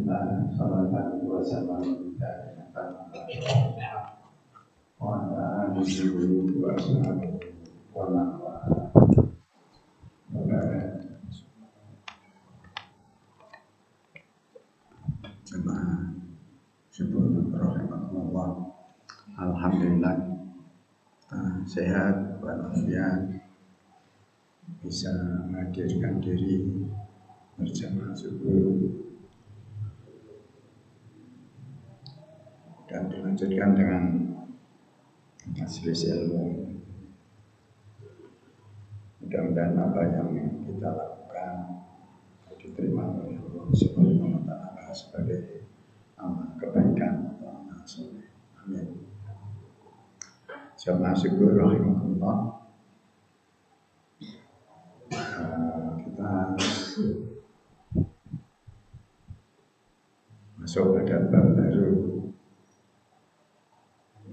Alhamdulillah, sallallahu wasallam wa ala alihi wa sahbihi wa man wala. Jemaah syukur rahimahullah. Alhamdulillah sehat walafiat, bisa menghadirkan diri berjamaah subuh dan dilanjutkan dengan majelis ilmu. Mudah-mudahan apa yang kita lakukan diterima oleh Allah Subhanahu wa Ta'ala sebagai amal kebaikan atau amal soleh. Amin. Jamaah syukur rahimahullah. Kita masuk pada bab baru,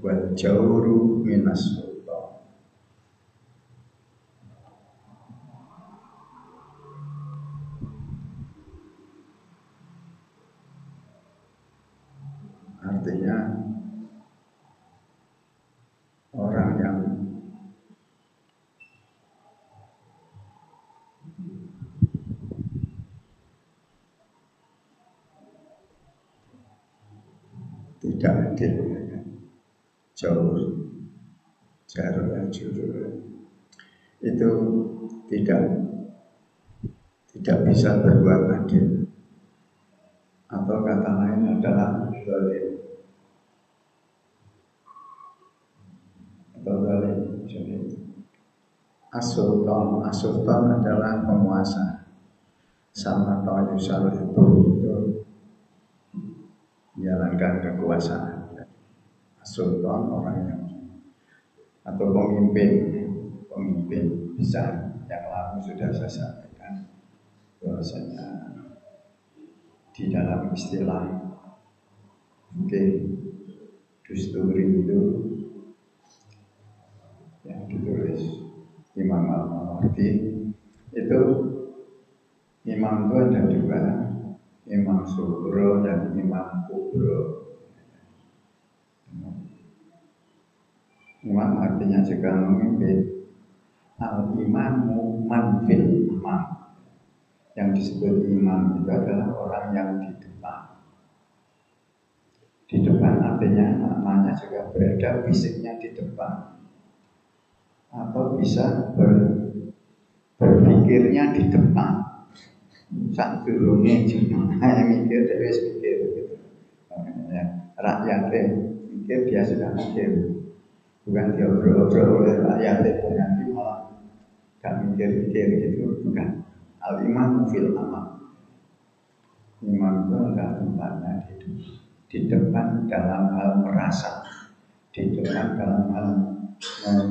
wal jawru minas sultan. Artinya orang yang tidak adil, jauh, itu tidak bisa berbuat adil, atau kata lain adalah zalim atau zalim. Jadi as-sultan adalah penguasa. Sama Yusal itu menjalankan kekuasaan. Sultan orang yang atau pemimpin besar. Yang lalu sudah saya sampaikan bahwasanya di dalam istilah Dusturi itu yang ditulis Imam Al-Mawardi itu, imam itu ada dua, imam sugro dan imam kubro. Imam artinya juga memimpin. Al-imamu man fil imam. Yang disebut imam itu adalah orang yang di depan. Di depan artinya maknanya juga berada fisiknya di depan, atau bisa berpikirnya di depan. Sak durunge jemaah mikir dhewe mikir gitu. Rakyatnya mikir, dia sudah mikir. Bukan diobrol-obrol oleh rakyatnya nanti malah gak mikir-mikir gitu, bukan. Al-imam fil amal. Imam itu adalah tempatnya di depan dalam hal merasa, di depan dalam hal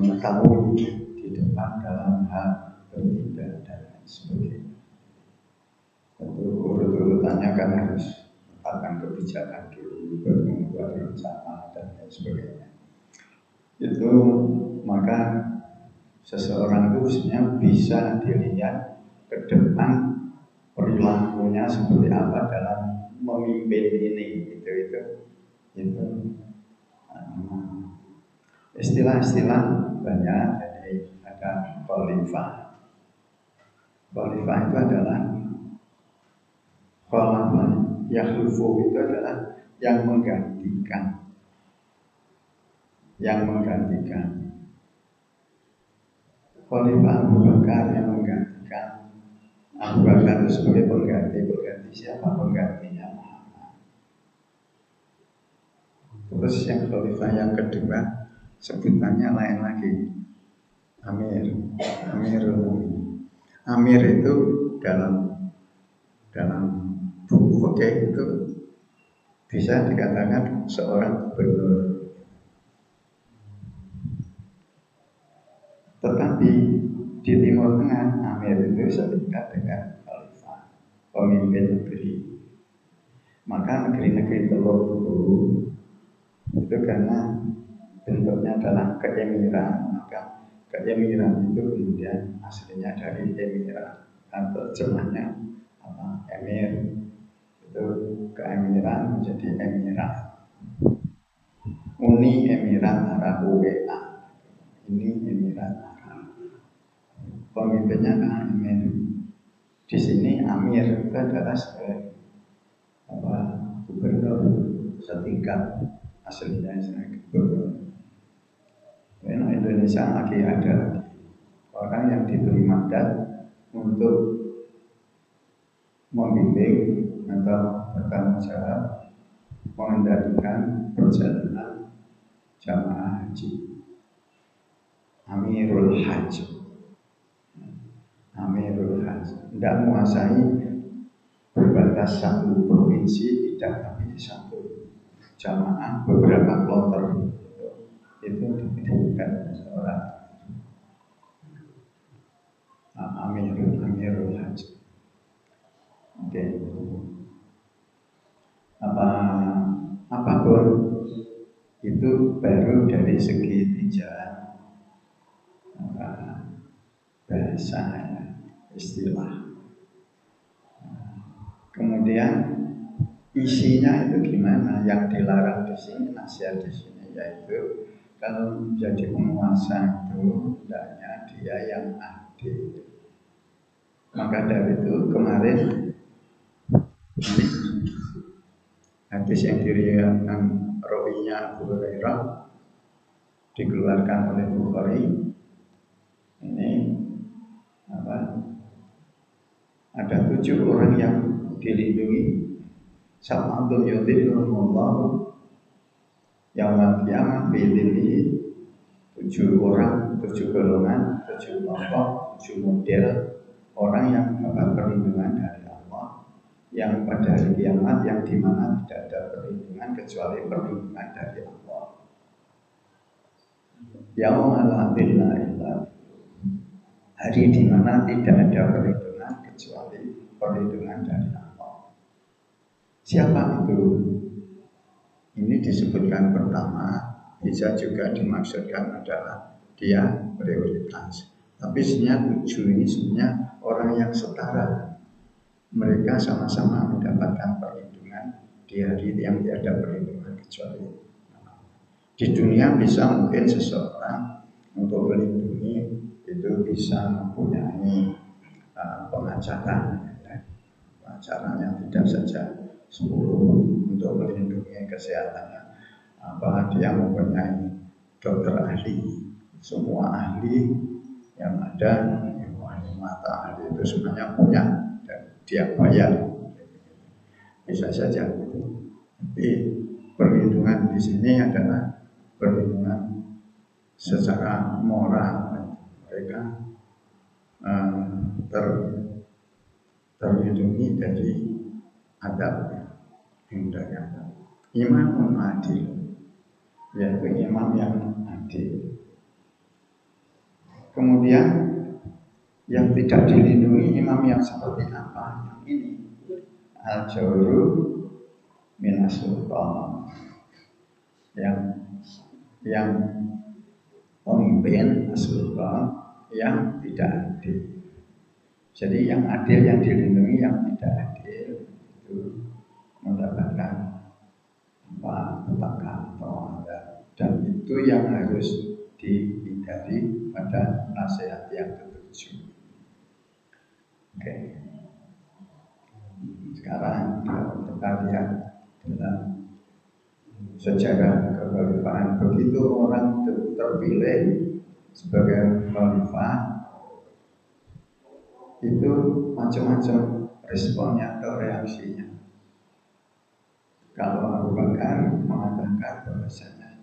mengetahui, di depan dalam hal bertindak dan lain sebagainya. Tentu urut-urutannya kan harus menetapkan kebijakan dulu, baru membuat rencana dan lain sebagainya. Itu maka seseorang itu sebenarnya bisa dilihat ke depan perilakunya seperti apa dalam memimpin ini, itu istilah-istilah banyak. Jadi ada khalifah. Khalifah itu adalah yakhlufu, itu adalah yang menggantikan. Khalifah Abu Bakar yang menggantikan. Abu Bakar itu sebagai pengganti siapa? Penggantinya Muhammad. Terus yang khalifah yang kedua sebutannya lain lagi, Amirul Mukminin. Amir itu dalam buku fikih itu bisa dikatakan seorang gubernur. Tetapi di Timur Tengah, Amir itu setingkat dengan khalifah, pemimpin negeri. Maka negeri-negeri telur itu karena bentuknya adalah keemiran, maka keemiran itu kemudian aslinya dari emirat, atau terjemahnya emir. itu keemiran menjadi emirat. Uni Emirat Arab UEA. Ini Emirat Arab. Pemimpinnya kan Amir. Di sini Amir itu adalah gubernur setingkat aslinya gubernur. Karena Indonesia lagi ada orang yang diberi mandat untuk membimbing atau bertanggung jawab mengendalikan perjalanan jamaah haji. Amirul Hajj. Amirul Hajj tidak menguasai berbatas satu provinsi, tidak, tapi satu jamaah beberapa kloter itu diberikan seorang Amirul Hajj. Oke. Apapun itu baru dari segi tinjauan bahasa, istilah. Kemudian isinya itu gimana? Yang dilarang di sini, nasihat di sini, yaitu kalau menjadi penguasa itu hendaknya dia yang adil. Maka dari itu kemarin hadis yang diriwayatkan rawinya Abu Hurairah dikeluarkan oleh Bukhari ini ada 7 orang yang dilindungi sab'atun yudhilluhumullahu yaumal qiyamah bi'idhnihi. 7 orang, 7 golongan, 7 kelompok, 7 model orang yang dapat perlindungan dari Allah, yang pada hari kiamat yang dimana tidak ada perlindungan kecuali perlindungan dari Allah. Yaumal la ilaha illa, hari dimana tidak ada perlindungan kecuali perlindungan dari Allah. Siapa itu? Ini disebutkan pertama, bisa juga dimaksudkan adalah dia prioritas. Tapi sebenarnya 7 ini sebenarnya orang yang setara. Mereka sama-sama mendapatkan perlindungan di hari yang tiada perlindungan kecuali di dunia. Bisa mungkin seseorang untuk melindungi itu bisa mempunyai pengacara, pengacaranya tidak saja 10 untuk melindungi kesehatannya. Dia mempunyai dokter ahli, semua ahli yang ada, ahli mata, ahli itu semuanya punya dan dia bayar. Bisa saja. Tapi perlindungan di sini adalah perlindungan secara moral. Mereka terlindungi dari adab yang dari adab. Imam adil, yaitu imam yang adil. Kemudian yang tidak dilindungi imam yang seperti apa? Yang ini al-jawru minas sultan, yang pemimpin sultan yang tidak adil. Jadi yang adil yang dilindungi, yang tidak adil itu mendapatkan petaka atau ada, dan itu yang harus dihindari pada nasihat yang ketujuh. Oke. Sekarang kita lihat dalam sejarah kekhalifahan, begitu orang terpilih sebagai khalifah itu macam-macam responnya atau reaksinya. Kalau Abu Bakar mengatakan bahwasanya,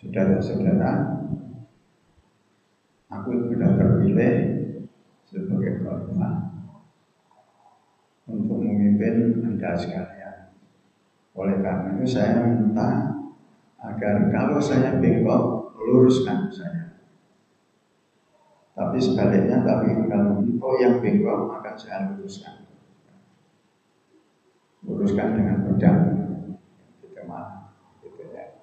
saudara-saudara, aku sudah terpilih sebagai khalifah untuk memimpin Anda sekalian. Oleh karena itu saya minta agar kalau saya bengkok, luruskan saya. Tapi sebaliknya, kalau engkau yang bengkok, akan saya luruskan. Luruskan dengan pedang, gitu mah, gitu ya.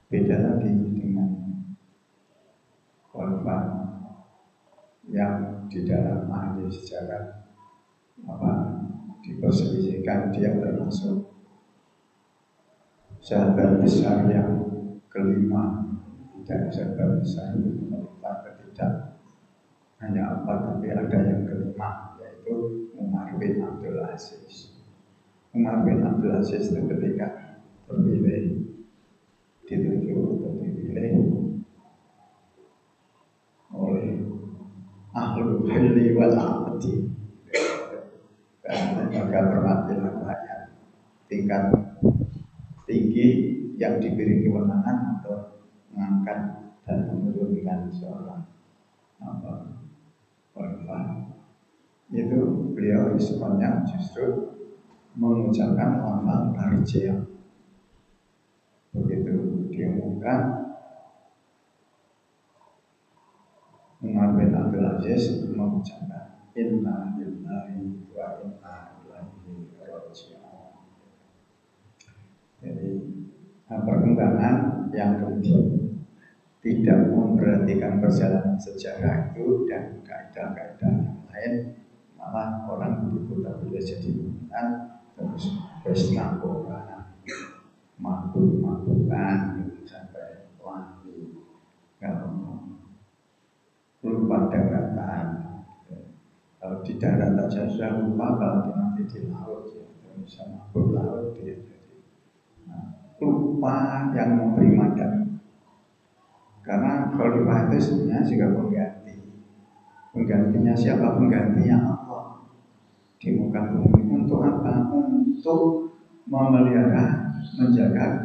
Beda lagi dengan khalifah yang di dalam ahli sejarah apa diperselisihkan dia termasuk sahabat besar yang kelima, tidak sahabat besar itu memerintah ketidak hanya empat, tapi ada yang kelima, yaitu Umar bin Abdul Aziz. Umar bin Abdul Aziz itu ketika terpilih, ditunjuk atau dipilih oleh ahlul hilli wal aqdi, lembaga perwakilan rakyat tingkat tinggi yang diberi kewenangan untuk mengangkat dan menurunkan seorang khalifah. Itu beliau responnya justru mengucapkan lafal tarjih. Begitu diumumkan, Umar bin Abdul Aziz mengucapkan inna lillahi wa inna ilaihi raji'un. Jadi perkembangan yang kemudian tidak memperhatikan perjalanan sejarah itu dan kaidah-kaidah yang lain, malah orang begitu terpilih jadi pimpinan terus bersenang-senang, mabuk-mabukan sampai wali, kalau lupa daratan. Kalau di darat aja sudah lupa, kalau nanti di laut ya bisa mabuk laut dia jadi lupa yang memberi mandat. Karena khalifah itu sebenarnya juga pengganti. Penggantinya siapa? Penggantinya Allah di muka bumi. Untuk apa? Untuk memelihara, menjaga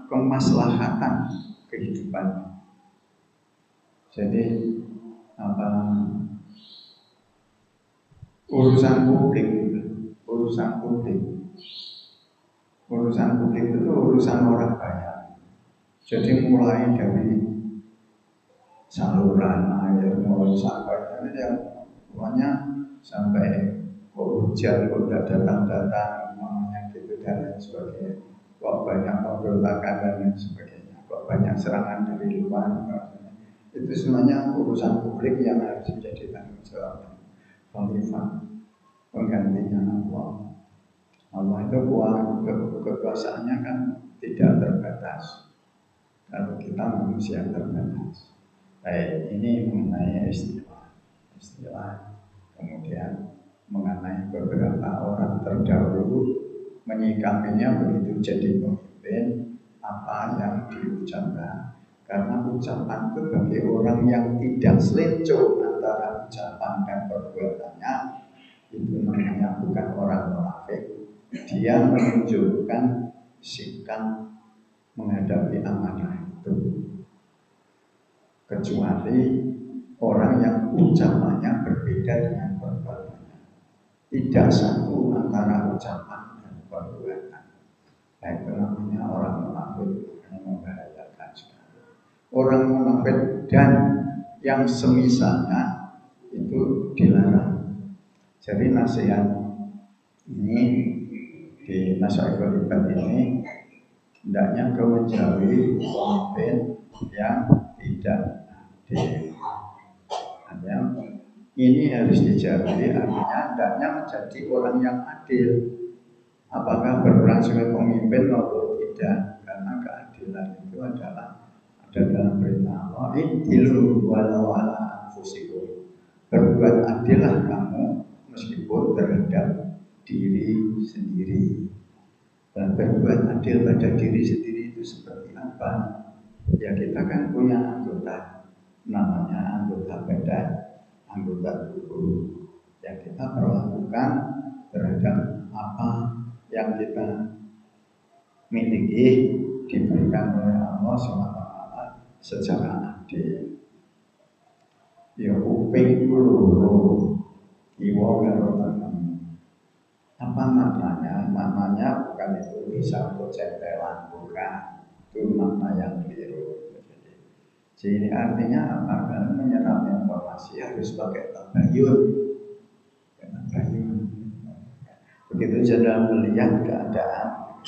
kemaslahatan kehidupan. Jadi urusan publik itu urusan orang banyak. Jadi mulai dari saluran air, mulai sampai yang pokoknya sampai hujan kok tidak datang-datang, namanya gitu dan lain sebagainya. Kok banyak pemberontakan dan lain sebagainya. Kok banyak serangan dari luar. Itu semuanya urusan publik yang harus menjadi tanggung jawab khalifah, penggantinya Allah. Allah itu kekuasaannya kan tidak terbatas. Kalau kita manusia terbatas. Baik, ini mengenai istilah. Kemudian mengenai beberapa orang terdahulu menyikapinya begitu jadi pemimpin, apa yang diucapkan. Karena ucapan itu bagi orang yang tidak selenco antara ucapan dan perbuatannya, itu namanya bukan orang munafik. Dia menunjukkan sikap menghadapi amanah itu. Kecuali orang yang ucapannya berbeda dengan perbuatannya, tidak satu antara ucapan dan perbuatan. Nah, itu namanya orang munafik, yang membahayakan sekali. Orang munafik dan yang semisalnya itu dilarang. Jadi nasihat ini di Nasaihul Ibad ini hendaknya kau menjauhi pemimpin yang tidak adil. Artinya ini harus dijauhi, artinya hendaknya menjadi orang yang adil. Apakah berperan sebagai pemimpin maupun tidak? Karena keadilan itu adalah ada dalam perintah Allah, idilu walau ala anfusikum. Berbuat adillah kamu meskipun terhadap diri sendiri. Dan berbuat adil pada diri sendiri itu seperti apa? Ya kita kan punya anggota, namanya anggota badan, anggota tubuh, yang kita perlakukan terhadap apa yang kita miliki diberikan oleh Allah SWT secara adil. Ya uping loro, iwa karo tangan. Apa maknanya? Maknanya bukan itu bisa untuk centelan, bukan. Itu makna yang keliru. Jadi artinya apa? Karena menyerap informasi harus pakai tabayun. Begitu saja melihat keadaan,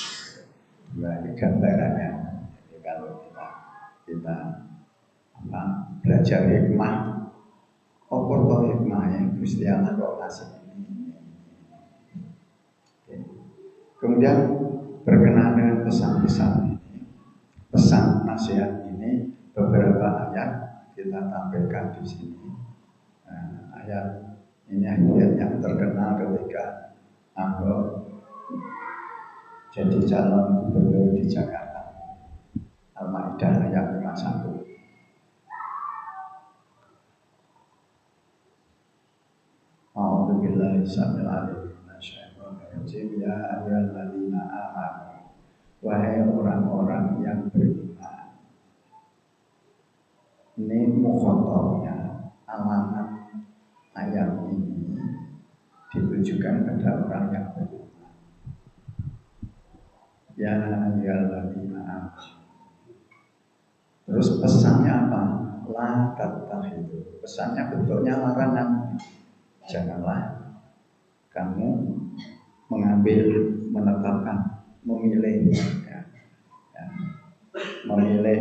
ini gambarannya. Jadi kalau kita belajar hikmah, Apa to hikmahe Gusti Allah kok ngasih ini. Kemudian berkenaan dengan pesan-pesan ini, pesan nasihat ini, beberapa ayat kita tampilkan di sini. Ayat ini ayat yang terkenal ketika Ahok jadi calon gubernur di Jakarta. Al-Maidah ayat 51. A'udzubillahi samil alim minasyaitonir rajim. Ya ayyuhalladzina amanu, wahai orang-orang yang beriman. Ini mukhatabnya, alamat ayat ini ditujukan pada orang yang beriman. Ya ayyuhalladzina amanu. Terus pesannya apa? La tattakhidhu. Pesannya bentuknya larangan. Janganlah kamu mengambil, menetapkan, memilih, memilih,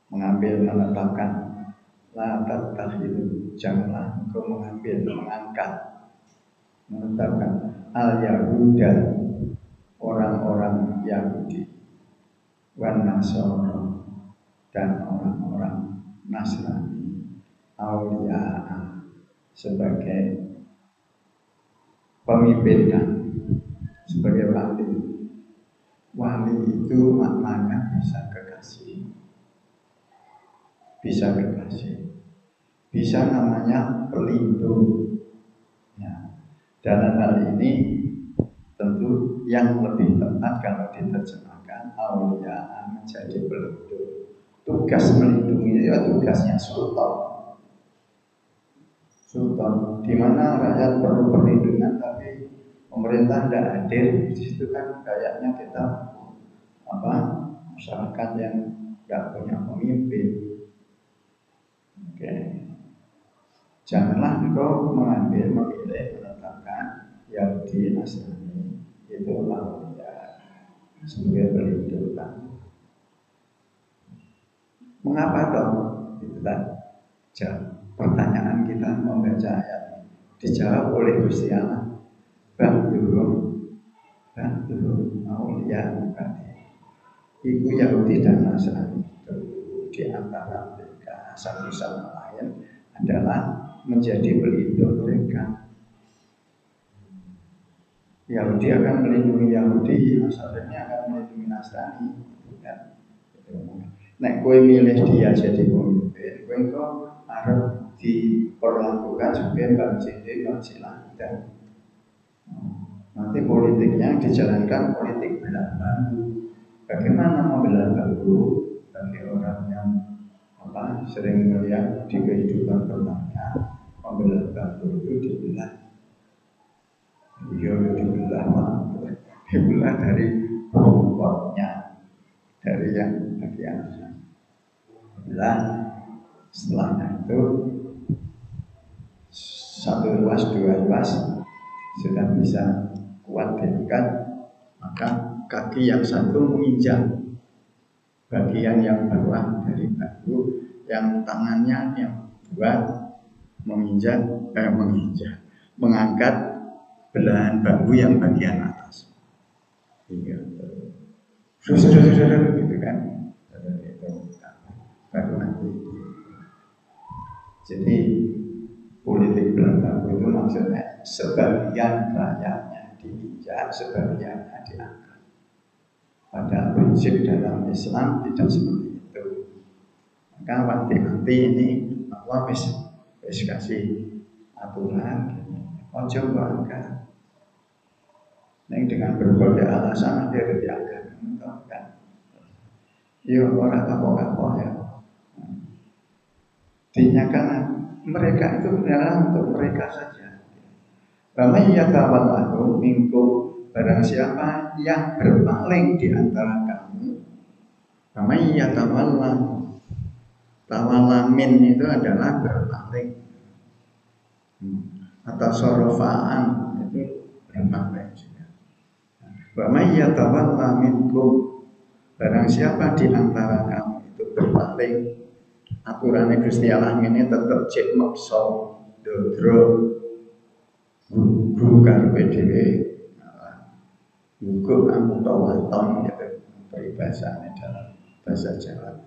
mengambil, menetapkan. La tattakhidhu. Janganlah engkau mengambil, mengangkat, menetapkan al-Yahuda, orang-orang Yahudi, wan Nasara, dan orang-orang Nasrani, aulia, sebagai pemimpin, sebagai wali. Wali itu maknanya bisa kekasih, bisa kekasih, bisa namanya pelindung. Ya. Dalam hal ini tentu yang lebih tepat kalau diterjemahkan aulia menjadi pelindung. Tugas melindungi ya tugasnya sultan. Sultan, di mana rakyat perlu perlindungan tapi pemerintah tidak hadir, di situ kan kayaknya kita masyarakat yang tidak punya pemimpin. Oke. Janganlah engkau mengambil, memilih, menetapkan Yahudi, Nasrani, itu ya sebagai pelindung. Mengapa toh? Itu pertanyaan kita membaca ayat ini dijawab oleh Gusti Allah. Bantuhum aulia mukati. Iku Yahudi dan Nasrani itu di antara mereka satu sama lain adalah menjadi pelindung mereka. Yahudi akan melindungi Yahudi, Nasrani akan melindungi Nasrani. Nek kowe milih dia jadi pemimpin, kowe kok harus diperlakukan sebagai banjiri silahkan. Nanti politiknya dijalankan politik belah bambu. Bagaimana membelah bambu bagi orang yang sering melihat di kehidupan bertanya, membelah bambu itu dibelah. Dibelah dari pokoknya, dari yang bagian. Belah, setelahnya itu satu ruas, dua ruas sudah bisa kuat diangkat, maka kaki yang satu menginjak bagian yang bawah dari bambu, yang tangannya yang dua mengangkat belahan bambu yang bagian atas. Gitu kan. Baru nanti. Jadi politik belah bambu itu maksudnya sebagian rakyatnya diinjak, sebagiannya diangkat. Pada prinsip dalam Islam tidak seperti itu. Maka nanti ini Allah bisa kasih aturan, ojo angkat. Neng dengan berbagai alasan dia diangkat, kan? Yo orang kapok-kapok ya. Dinyatakan mereka itu adalah untuk mereka saja. Ramai yatawallahu minkum, barang siapa yang berpaling di antara kamu. Ramai yatawallahu, tawalamin itu adalah berpaling. Atau sorofaan itu berpaling juga. Ramai yatawallahu minkum, barang siapa di antara kamu itu berpaling aturannya Gusti Allah ini tetap cek maksa dodro gugu karepe dhewe gugu anggota waton gitu peribahasane dalam bahasa Jawa.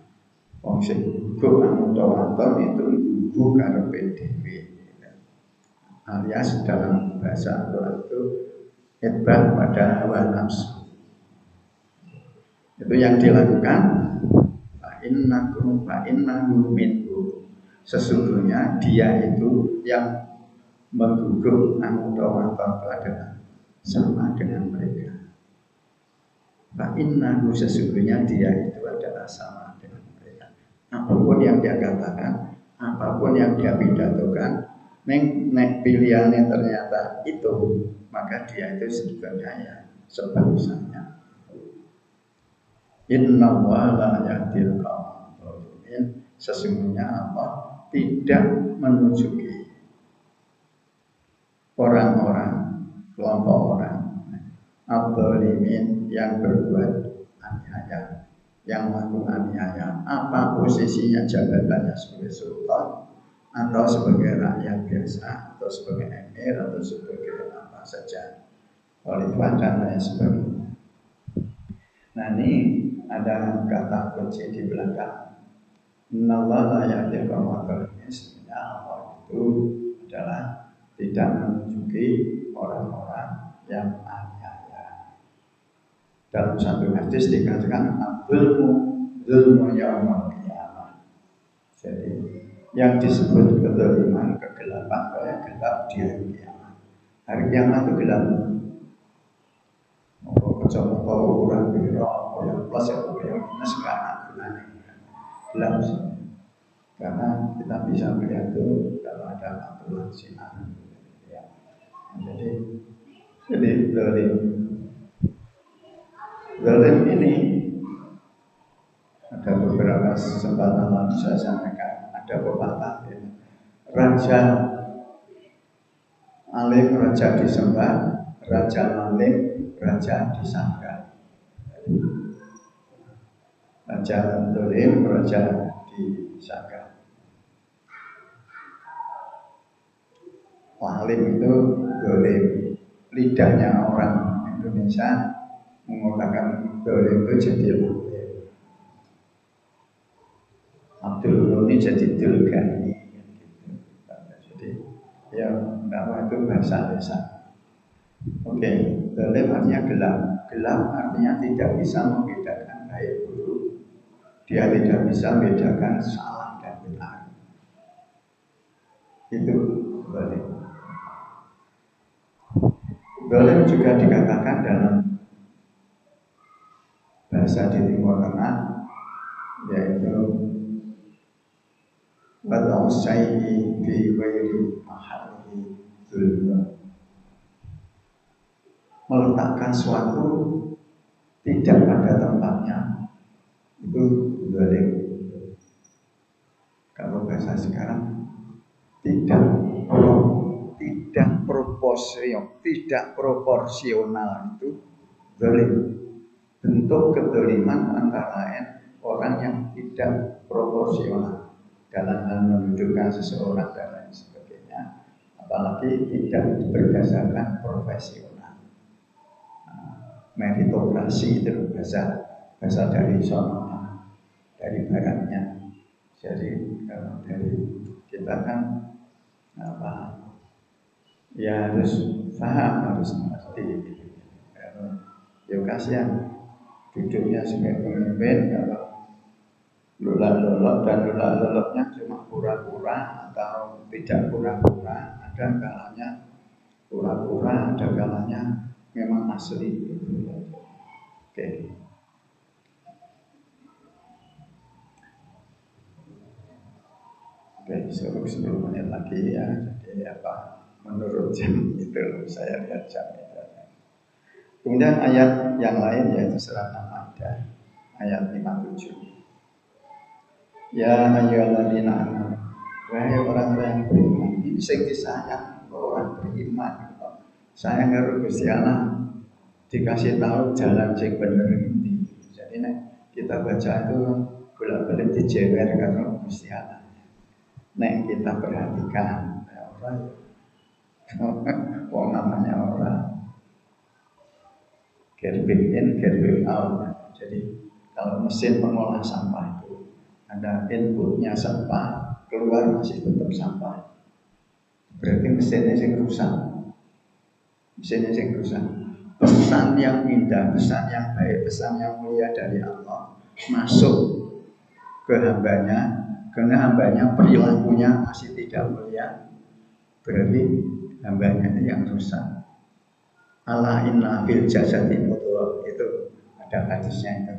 Wong sing gugu anggota waton itu gugu karepe dhewe. Alias dalam bahasa Al-Quran itu itbah pada hawa nafsu. Itu yang dilakukan fa'innahu minhu. Sesungguhnya dia itu yang mengguguk anggota waton itu adalah sama dengan mereka. Fa'innahu sesungguhnya dia itu adalah sama dengan mereka. Apapun yang dia katakan, apapun yang dia pidatokan, nek pilihannya ternyata itu, maka dia itu sebetulnya ya sebangusanya. Inna wa la yahdil qawmal dhalimin. Sesungguhnya Allah tidak menunjuki orang-orang, kelompok orang adzalimin yang berbuat aniaya, yang melakukan aniaya, apa posisinya, jabatannya sebagai sultan atau sebagai rakyat biasa atau sebagai emir atau sebagai apa saja, khalifah dan lain sebagainya. Nah ini ada kata kunci di belakang. Innallaha la yahdil qawmal dhalimin. Sebenarnya Allah itu adalah tidak menunjuki orang-orang yang aniaya. Dalam satu hadis dikatakan zulmu yaumil qiyamah. Jadi yang disebut kezaliman, kegelapan, kayak gelap di hari kiamat. Hari kiamat itu gelap. Coba tahu kurang biro, yang plus ya minus karena gelap sih. Karena kita bisa melihat itu kalau ada pantulan sinar. Ya. Jadi zalim ini ada beberapa kesempatan lalu saya sampaikan, ada pepatah ya. Raja alim raja disembah, raja alim raja disangka. Raja zalim raja disangka. Alim itu zalim. Lidahnya orang Indonesia mengatakan zalim itu jadi alim. Abdul Ghani jadi Dulgani. Jadi ya nama itu bahasa lisan. Oke, zalim artinya gelap. Gelap artinya tidak bisa membedakan baik buruk. Dia tidak bisa membedakan salah dan benar. Itu zalim. Zalim juga dikatakan dalam bahasa di Timur Tengah, yaitu wad'u syai'i fi ghairi mahallihi zulm. Meletakkan suatu tidak pada tempatnya itu zalim. Kalau bahasa sekarang tidak proporsional itu zalim. Bentuk kezaliman antara lain orang yang tidak proporsional dalam hal menunjukkan seseorang dan lain sebagainya, apalagi tidak berdasarkan profesional. Meritokrasi itu bahasa dari sononya, dari baratnya. Jadi kalau dari kita kan apa ya harus paham, harus mengerti. Ya kasihan duduknya sebagai pemimpin kalau lolak-lolok dan lolak-loloknya cuma pura-pura atau tidak pura-pura, ada kalanya pura-pura, ada kalanya memang asli. Oke. Oke, 10 menit lagi ya. Jadi apa? Menurut jam itu saya lihat jam itu. Kemudian ayat yang lain yaitu surat Al-Maidah ayat 57. Ya ayyuhalladzina amanu, wahai orang-orang yang beriman, ini sing disayang orang beriman. Sayang karo Gusti Allah, dikasih tahu jalan sing bener ini. Jadi nek kita baca itu bolak-balik dijewer karo Gusti Allah. Nek kita perhatikan, orang wong namanya orang gerbing in, gerbing out. Jadi kalau mesin pengolah sampah itu ada inputnya sampah, keluar masih tetap sampah. Berarti mesinnya yang rusak. Mesinnya yang rusak. Pesan yang indah, pesan yang baik, pesan yang mulia dari Allah masuk ke hambanya, karena hambanya perilakunya masih tidak mulia, berarti hambanya yang rusak. Ala inna fil jasadi mudghah, itu ada hadisnya itu.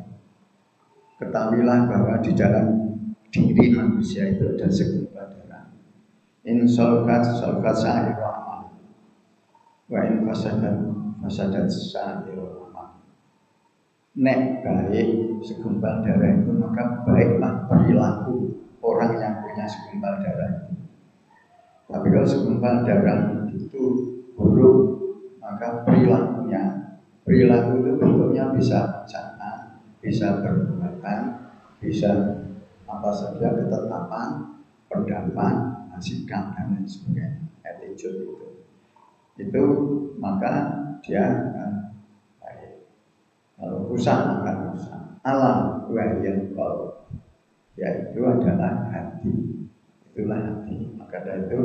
Ketahuilah bahwa di dalam diri manusia itu ada segumpal darah. In salkat sa'iru amal, wa in fasadat sa'iru amal. Nek baik segumpal darah itu, maka baiklah perilaku orang yang punya segumpal darah itu. Tapi kalau segumpal darah itu buruk, maka perilaku itu bentuknya bisa bencana, bisa perbuatan, bisa apa saja, ketetapan, pendapat, sikap dan lain sebagainya, attitude itu maka dia baik. Kalau rusak maka rusak. Alam wahyan qalb, yaitu adalah hati. Itulah hati. Maka dari itu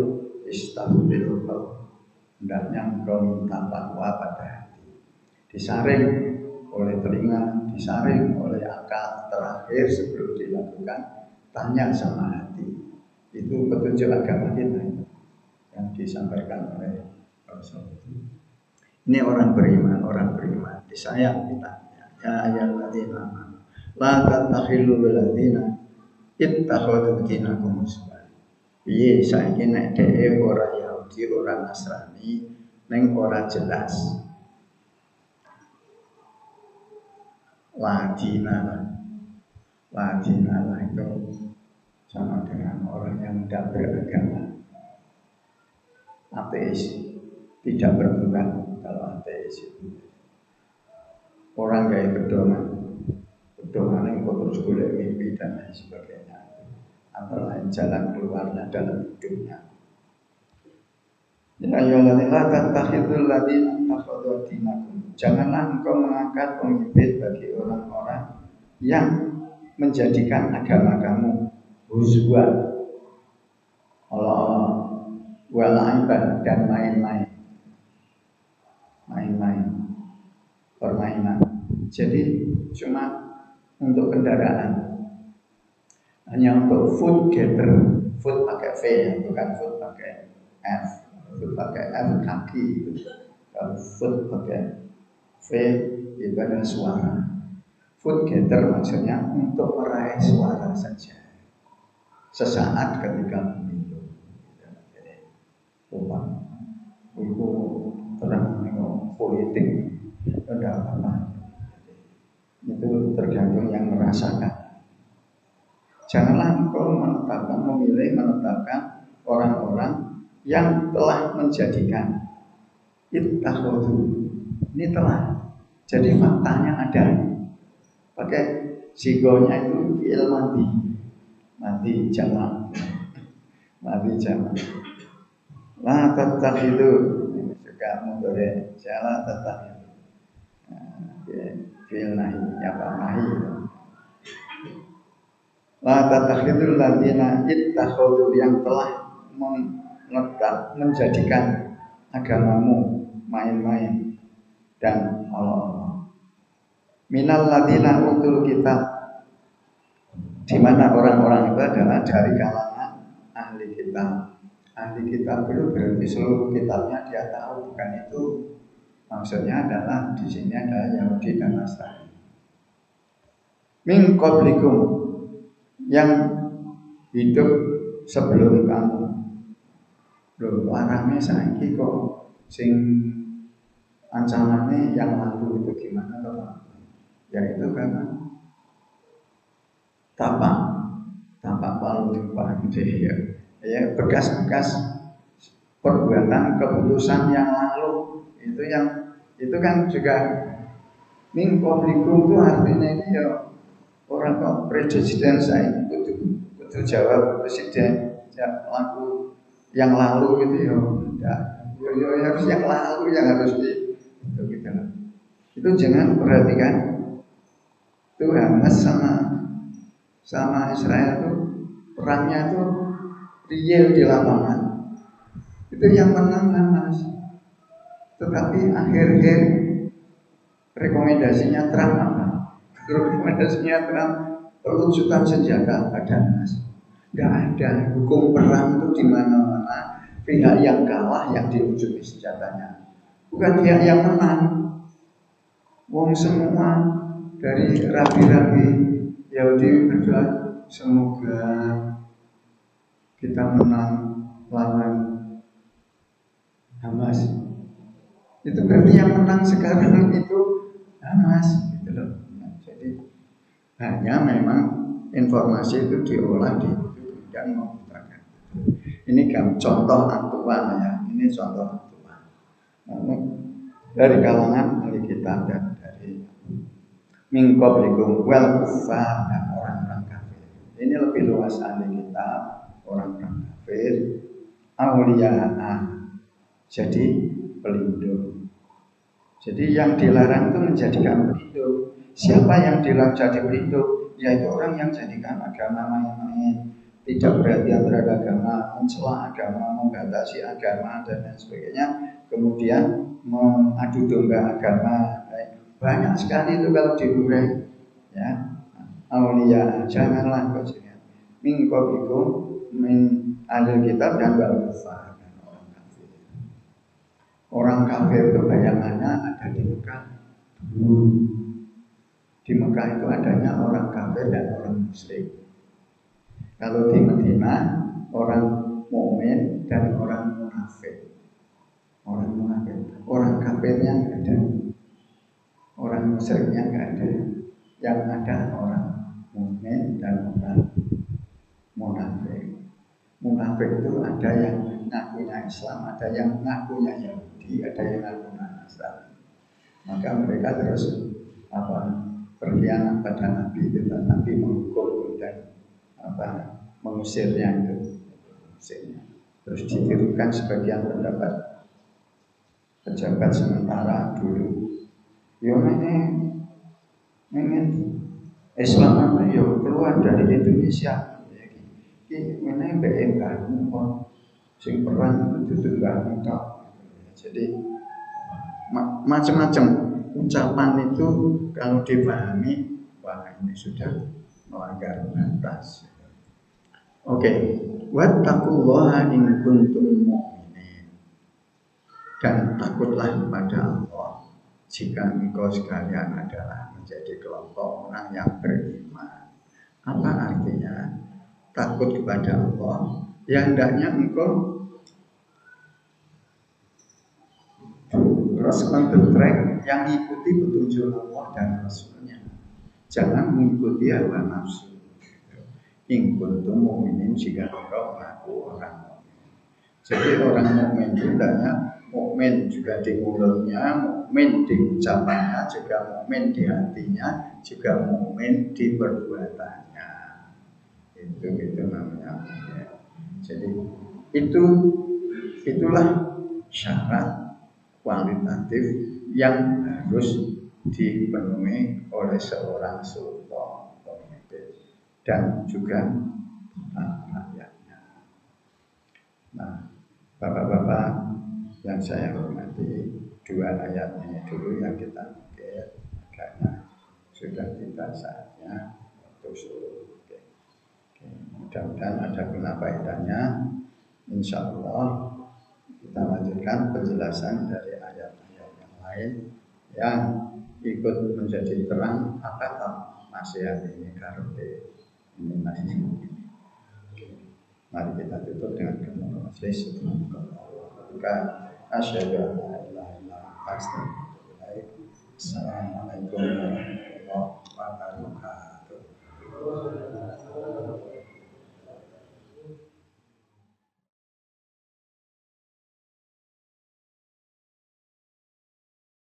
istahfirul qalb, hendaknya engkau minta fatwa pada hati. Disaring oleh telinga, disaring oleh akal, terakhir sebelum dilakukan tanya sama hati. Itu petunjuk agama kita yang disampaikan oleh Rasul. Ini orang beriman, disayang kita. Ya ayyuhalladzina amanu la tattakhidul ladzina ittakhadhu dinakum huzwa. Piye saiki nek dhewe ora Yahudi, ora Nasrani, ning ora jelas. Ladina itu sama dengan orang yang tidak beragama, ateis, tidak berpegang. Kalau ateis itu orang gaya pedoman yang terus golek mimpi dan lain sebagainya, antara lain jalan keluarnya dalam hidupnya. Ya ayyuhalladzina tattakhidul ladzina takhadhu dinakum, janganlah engkau mengangkat pemimpin bagi orang-orang yang menjadikan agama kamu huzwa, Allah walaiban, dan main-main, permainan. Jadi cuma untuk kendaraan, hanya untuk food gather, food pakai V ya, bukan food pakai F. Food pakai F kaki itu. Kalau food pakai V itu adalah suara. Food gather maksudnya untuk meraih suara saja. Sesaat ketika pemilu. Itu terang nengok politik, tidak apa-apa. Itu tergantung yang merasakan. Janganlah engkau menetapkan orang-orang yang telah menjadikan ittakhadhu. Ini telah. Jadi faktanya ada. Pakai sigonya itu fi'il mati jamak. La tattakhidhu, ini juga mudhari, la tattakhidhu. Fi'il nahi, apa nahi. La tattakhidul ladzina ittakhadhu, yang telah menjadikan agamamu main-main dan Allah. Minal ladzina utul kitab, di mana orang-orang itu adalah dari kalangan ahli kitab. Ahli kitab itu berarti seluruh kitabnya dia tahu, bukan itu. Maksudnya adalah di sini ada Yahudi dan Nasrani. Min qablikum, yang hidup sebelum kamu. Loh, larangnya saiki kok sing ancamannya yang lalu itu gimana toh? Ya itu karena tapak palu jumpa ya bekas-bekas perbuatan keputusan yang lalu itu kan juga min qablikum itu artinya ini ya orang kok presiden saya itu itu jawab presiden ya, laku yang lalu gitu ya, ya harus yang lalu yang harus di itu gitu. Itu jangan perhatikan itu Hamas sama Israel tuh perangnya tuh real di lapangan. Itu yang menang Hamas. Tetapi akhir-akhir rekomendasinya Trump apa? Rekomendasinya Trump pelucutan senjata pada Hamas. Tidak ada hukum perang itu di mana-mana pihak yang kalah yang dilucuti senjatanya, bukan pihak yang menang. Wong semua dari rabi-rabi Yahudi berdoa semoga kita menang lawan Hamas. Itu berarti yang menang sekarang itu Hamas gitu loh. Nah, jadi hanya memang informasi itu diolah di dan memutakan. Ini kan contoh aktual ya. Ini contoh aktual. Namun dari kalangan ahli kitab dan dari mingkoblikum wal kufar dan orang-orang kafir. Ini lebih luas ahli kitab, orang-orang kafir, auliya'ah. Jadi pelindung. Jadi yang dilarang itu menjadikan pelindung. Siapa yang dilarang jadi pelindung? Yaitu orang yang jadikan agama main-main, tidak perhatian terhadap agama, mencela agama, membatasi agama dan lain sebagainya. Kemudian mengadu domba agama. Banyak sekali itu kalau diurai. Ya, aulia janganlah kau jangan. Mingkobikum min ahli kitab dan wal kufar. Orang kafir itu bayangannya ada di Mekah. Di Mekah itu adanya orang kafir dan orang musyrik. Kalau di Madinah orang mukmin dan orang munafik. Orang munafik, orang kafirnya nggak ada, orang musyriknya nggak ada. Yang ada orang mukmin dan orang munafik. Munafik itu ada yang ngakunya Islam, ada yang ngakunya Yahudi, ada yang ngakunya Nasrani. Maka mereka terus berkhianat pada Nabi itu, Nabi menghukum dan mengusirnya itu, mengusirnya. Terus ditirukan sebagian pendapat pejabat sementara dulu. Yo ingin Islam apa yo keluar dari Indonesia. Ini BM kamu kok sing perang itu enggak enggak. Jadi macam-macam ucapan itu kalau dipahami, wah ini sudah melanggar batas. Oke, wattaqullaha in kuntum mu'minin. Dan takutlah kepada Allah jika engkau sekalian adalah menjadi kelompok orang yang beriman. Apa artinya? Takut kepada Allah, ya hendaknya engkau terus on track yang mengikuti petunjuk Allah dan Rasulnya. Jangan mengikuti hawa nafsu. In kuntum mu'minin jika engkau mengaku orang mukmin. Jadi orang mukmin itu hendaknya mukmin juga di mulutnya, mukmin di ucapannya, juga mukmin di hatinya, juga mukmin di perbuatannya. Itu namanya. Jadi itulah syarat kualitatif yang harus dipenuhi oleh seorang sultan pemimpin dan juga rakyatnya. Nah, bapak-bapak yang saya hormati, dua ayat ini dulu yang kita pikir karena sudah tiba saatnya untuk suruh. Mudah-mudahan ada guna faedahnya. Insya Allah kita lanjutkan penjelasan dari ayat-ayat yang lain yang ikut menjadi terang apa toh nasihat ini karote ini masih. Mari kita tutup dengan kalimat majlis subhanallah. Asyhadu an la ilaha illallah. Assalamualaikum warahmatullahi wabarakatuh.